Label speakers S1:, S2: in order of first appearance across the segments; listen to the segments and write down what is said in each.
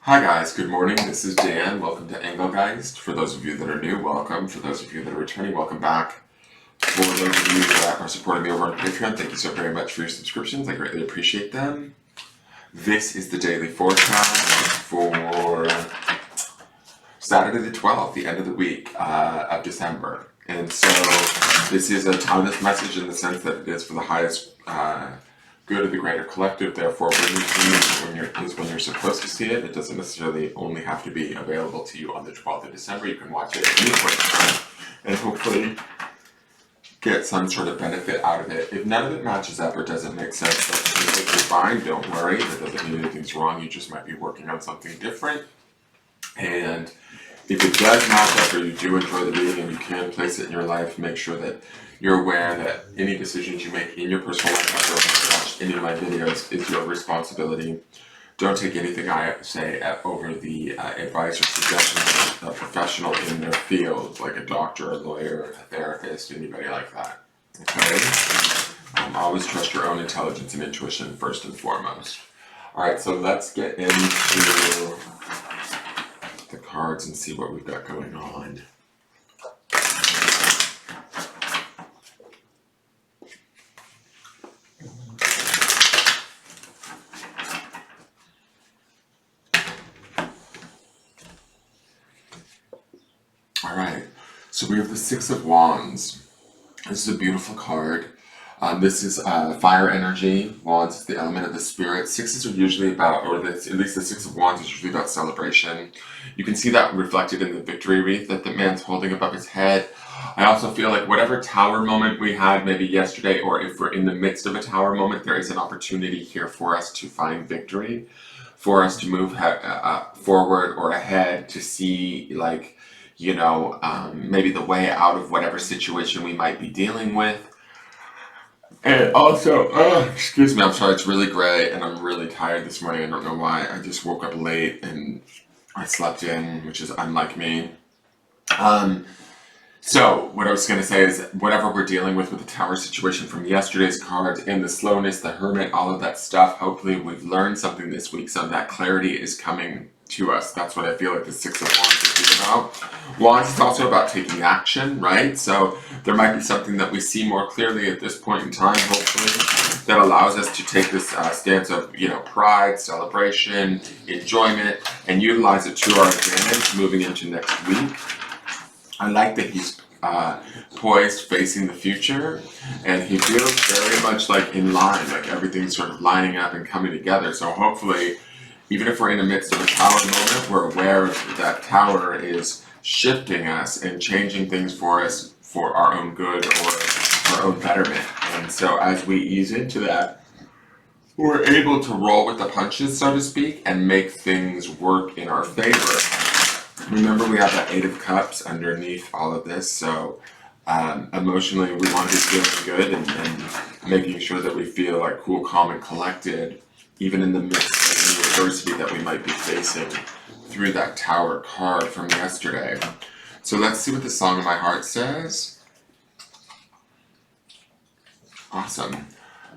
S1: Hi guys, good morning. This is Dan. Welcome to Engelgeist. For those of you that are new, welcome. For those of you that are returning, welcome back. For those of you that are supporting me over on Patreon, thank you so very much for your subscriptions. I greatly appreciate them. This is the daily forecast for Saturday the 12th, the end of the week of December. And so this is a timeless message in the sense that it is for the highest good of the greater collective. Therefore, when you see it is when you're supposed to see it. It doesn't necessarily only have to be available to you on the 12th of December. You can watch it at any point in time and hopefully get some sort of benefit out of it. If none of it matches up or doesn't make sense, that's completely fine. Don't worry. That doesn't mean anything's wrong. You just might be working on something different. And if it does match up or you do enjoy the reading and you can place it in your life, make sure that you're aware that any decisions you make in your personal life after watch any of my videos is your responsibility. Don't take anything I say over the advice or suggestions of a professional in their field, like a doctor, a lawyer, a therapist, anybody like that. Okay? Always trust your own intelligence and intuition first and foremost. Alright, so let's get into the cards and see what we've got going on. Alright, so we have the Six of Wands. This is a beautiful card. This is fire energy. Wands is the element of the spirit. Sixes are usually about, or at least the Six of Wands is usually about celebration. You can see that reflected in the victory wreath that the man's holding above his head. I also feel like whatever tower moment we had maybe yesterday, or if we're in the midst of a tower moment, there is an opportunity here for us to find victory, for us to move forward or ahead, to see, like, you know, maybe the way out of whatever situation we might be dealing with. And also, excuse me, I'm sorry, it's really gray and I'm really tired this morning. I don't know why. I just woke up late and I slept in, which is unlike me. So what I was going to say is whatever we're dealing with the tower situation from yesterday's cards and the slowness, the hermit, all of that stuff, hopefully we've learned something this week, so that clarity is coming to us. That's what I feel like the Six of Wands is about. Wands is also about taking action, right? So there might be something that we see more clearly at this point in time, hopefully, that allows us to take this stance of, you know, pride, celebration, enjoyment, and utilize it to our advantage moving into next week. I like that he's poised, facing the future, and he feels very much like in line, like everything's sort of lining up and coming together. So hopefully, even if we're in the midst of a tower moment, we're aware that tower is shifting us and changing things for us for our own good or our own betterment. And so as we ease into that, we're able to roll with the punches, so to speak, and make things work in our favor. Remember, we have that Eight of Cups underneath all of this, so emotionally we want to be feeling good and making sure that we feel like cool, calm, and collected, even in the midst of the adversity that we might be facing through that Tower card from yesterday. So let's see what the Song of My Heart says. Awesome.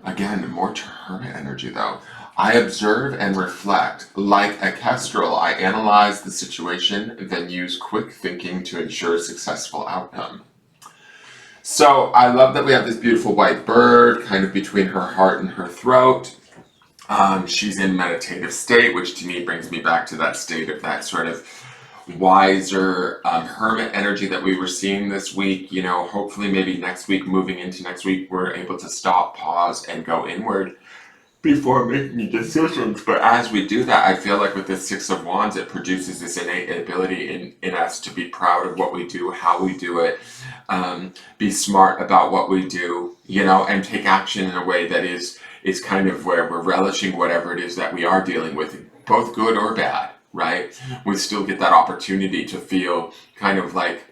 S1: Again, more Hermit energy though. I observe and reflect. Like a kestrel, I analyze the situation, then use quick thinking to ensure a successful outcome. So I love that we have this beautiful white bird kind of between her heart and her throat. She's in meditative state, which to me brings me back to that state of that sort of wiser hermit energy that we were seeing this week. You know, hopefully maybe next week, moving into next week, we're able to stop, pause, and go inward before making decisions. But as we do that, I feel like with this Six of Wands, it produces this innate ability in us to be proud of what we do, how we do it, be smart about what we do, you know, and take action in a way that is kind of where we're relishing whatever it is that we are dealing with, both good or bad, right? We still get that opportunity to feel kind of like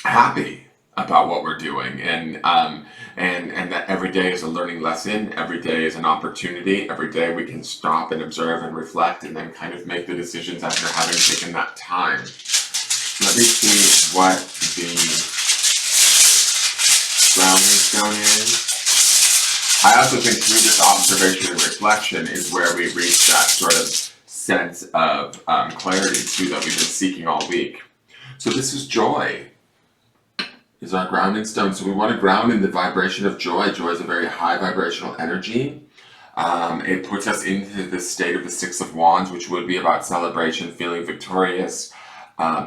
S1: happy about what we're doing, and that every day is a learning lesson, every day is an opportunity, every day we can stop and observe and reflect and then kind of make the decisions after having taken that time. Let me see what the grounding stone is. I also think through this observation and reflection is where we reach that sort of sense of clarity too that we've been seeking all week. So this is joy, is our grounding stone. So we want to ground in the vibration of joy. Joy is a very high vibrational energy. It puts us into the state of the Six of Wands, which would be about celebration, feeling victorious,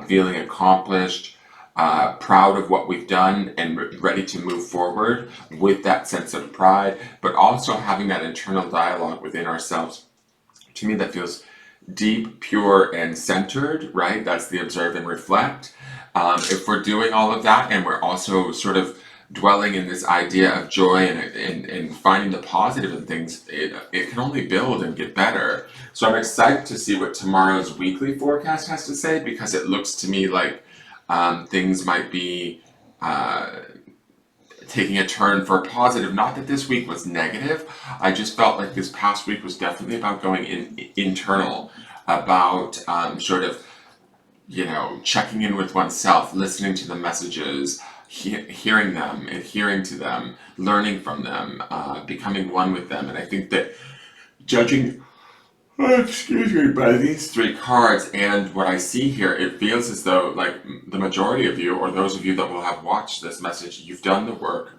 S1: feeling accomplished, proud of what we've done, and ready to move forward with that sense of pride, but also having that internal dialogue within ourselves. To me, that feels deep, pure, and centered, right? That's the observe and reflect. If we're doing all of that and we're also sort of dwelling in this idea of joy and finding the positive in things, it can only build and get better. So I'm excited to see what tomorrow's weekly forecast has to say, because it looks to me like things might be taking a turn for positive. Not that this week was negative. I just felt like this past week was definitely about going internal, about sort of, you know, checking in with oneself, listening to the messages, hearing them, adhering to them, learning from them, becoming one with them. And I think that judging, excuse me, by these three cards and what I see here, it feels as though like the majority of you, or those of you that will have watched this message, you've done the work,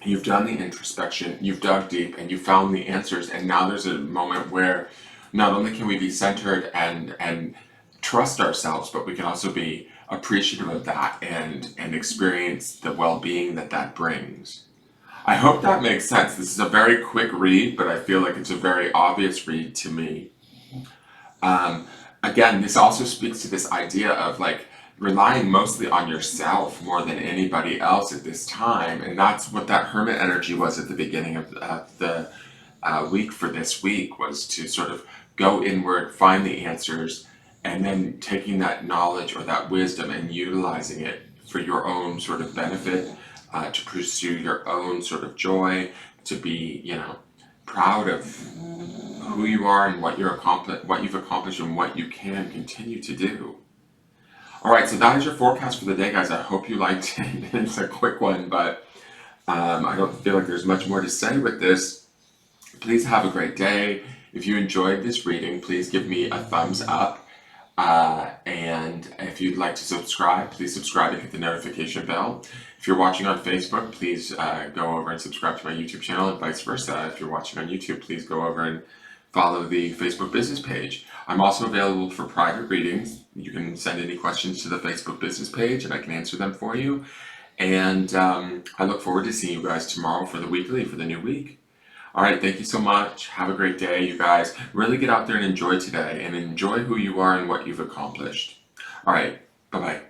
S1: you've done the introspection, you've dug deep, and you found the answers. And now there's a moment where not only can we be centered and trust ourselves, but we can also be appreciative of that and experience the well-being that that brings. I hope that makes sense. This is a very quick read, but I feel like it's a very obvious read to me. Again, this also speaks to this idea of like relying mostly on yourself more than anybody else at this time. And that's what that hermit energy was at the beginning of the week for this week, was to sort of go inward, find the answers, and then taking that knowledge or that wisdom and utilizing it for your own sort of benefit, to pursue your own sort of joy, to be, you know, proud of who you are and what you've accomplished and what you can continue to do. All right, so that is your forecast for the day, guys. I hope you liked it. It's a quick one, but I don't feel like there's much more to say with this. Please have a great day. If you enjoyed this reading, please give me a thumbs up. And if you'd like to subscribe, please subscribe and hit the notification bell. If you're watching on Facebook, please go over and subscribe to my YouTube channel, and vice versa. If you're watching on YouTube, please go over and follow the Facebook business page. I'm also available for private readings. You can send any questions to the Facebook business page and I can answer them for you. And I look forward to seeing you guys tomorrow for the weekly, for the new week. All right, thank you so much. Have a great day, you guys. Really get out there and enjoy today, and enjoy who you are and what you've accomplished. All right, bye-bye.